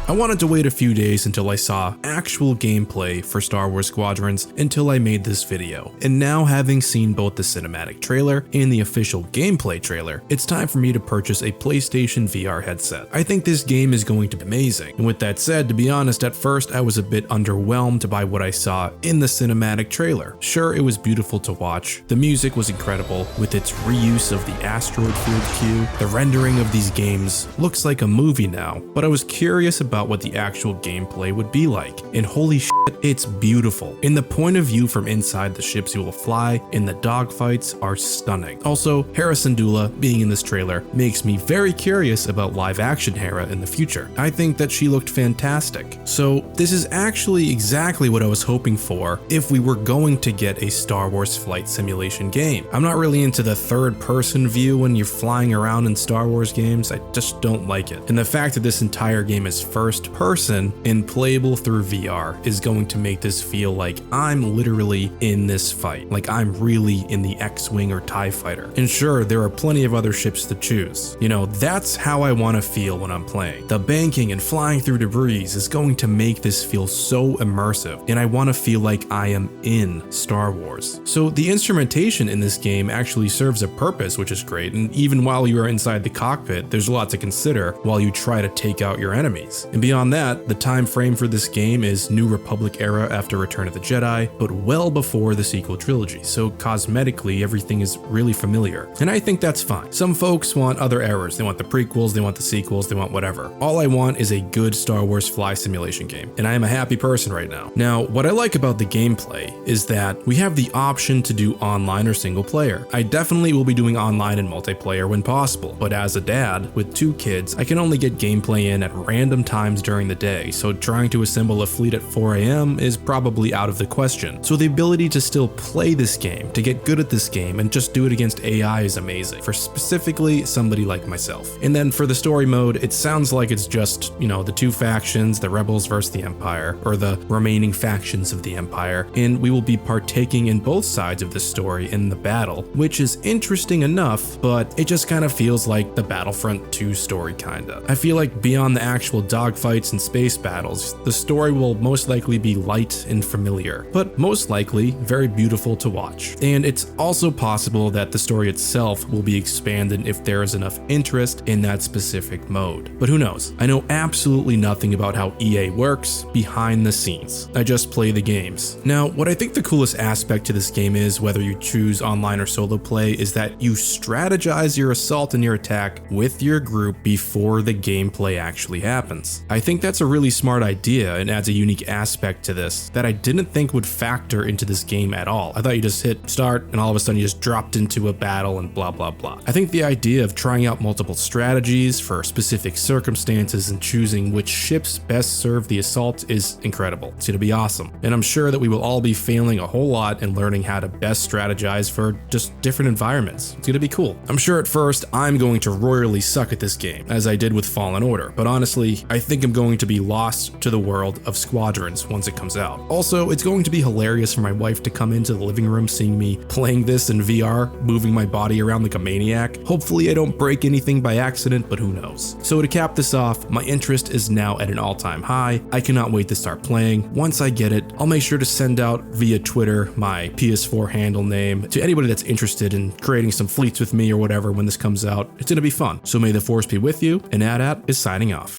I wanted to wait a few days until I saw actual gameplay for Star Wars Squadrons until I made this video. And now, having seen both the cinematic trailer and the official gameplay trailer, it's time for me to purchase a PlayStation VR headset. I think this game is going to be amazing. And with that said, to be honest, at first I was a bit underwhelmed by what I saw in the cinematic trailer. Sure, it was beautiful to watch. The music was incredible with its reuse of the asteroid field cue. The rendering of these games looks like a movie now, but I was curious about what the actual gameplay would be like. And holy shit, it's beautiful. In the point of view from inside the ships you will fly, and the dogfights are stunning. Also, Hera Syndulla being in this trailer makes me very curious about live action Hera in the future. I think that she looked fantastic. So this is actually exactly what I was hoping for if we were going to get a Star Wars flight simulation game. I'm not really into the third person view when you're flying around in Star Wars games. I just don't like it. And the fact that this entire game is first person and playable through VR is going to make this feel like I'm literally in this fight, like I'm really in the X-Wing or TIE Fighter. And sure, there are plenty of other ships to choose. You know, that's how I want to feel when I'm playing. The banking and flying through debris is going to make this feel so immersive, and I want to feel like I am in Star Wars. So the instrumentation in this game actually serves a purpose, which is great, and even while you are inside the cockpit, there's a lot to consider while you try to take out your enemies. And beyond that, the time frame for this game is New Republic era after Return of the Jedi, but well before the sequel trilogy, so cosmetically everything is really familiar. And I think that's fine. Some folks want other eras. They want the prequels, they want the sequels, they want whatever. All I want is a good Star Wars fly simulation game, and I am a happy person right now. Now, what I like about the gameplay is that we have the option to do online or single player. I definitely will be doing online and multiplayer when possible, but as a dad with 2 kids, I can only get gameplay in at random times during the day, so trying to assemble a fleet at 4 AM is probably out of the question. So the ability to still play this game, to get good at this game, and just do it against AI is amazing, for specifically somebody like myself. And then for the story mode, it sounds like it's just, you know, the 2 factions, the rebels versus the Empire, or the remaining factions of the Empire, and we will be partaking in both sides of the story in the battle, which is interesting enough, but it just kind of feels like the Battlefront 2 story kinda. I feel like beyond the actual dogfights and space battles, the story will most likely be light and familiar, but most likely very beautiful to watch. And it's also possible that the story itself will be expanded if there is enough interest in that specific mode. But who knows? I know absolutely nothing about how EA works behind the scenes. I just play the games. Now, what I think the coolest aspect to this game is, whether you choose online or solo play, is that you strategize your assault and your attack with your group before the gameplay actually happens. I think that's a really smart idea and adds a unique aspect to this that I didn't think would factor into this game at all. I thought you just hit start and all of a sudden you just dropped into a battle and blah blah blah. I think the idea of trying out multiple strategies for specific circumstances and choosing which ships best serve the assault is incredible. It's gonna be awesome. And I'm sure that we will all be failing a whole lot and learning how to best strategize for just different environments. It's gonna be cool. I'm sure at first I'm going to royally suck at this game, as I did with Fallen Order, but honestly, I think I'm going to be lost to the world of Squadrons once it comes out. Also, it's going to be hilarious for my wife to come into the living room seeing me playing this in VR, moving my body around like a maniac. Hopefully I don't break anything by accident, but who knows. So to cap this off, my interest is now at an all-time high. I cannot wait to start playing. Once I get it, I'll make sure to send out via Twitter my PS4 handle name to anybody that's interested in creating some fleets with me or whatever when this comes out. It's gonna be fun. So may the force be with you, and AT-AT is signing off.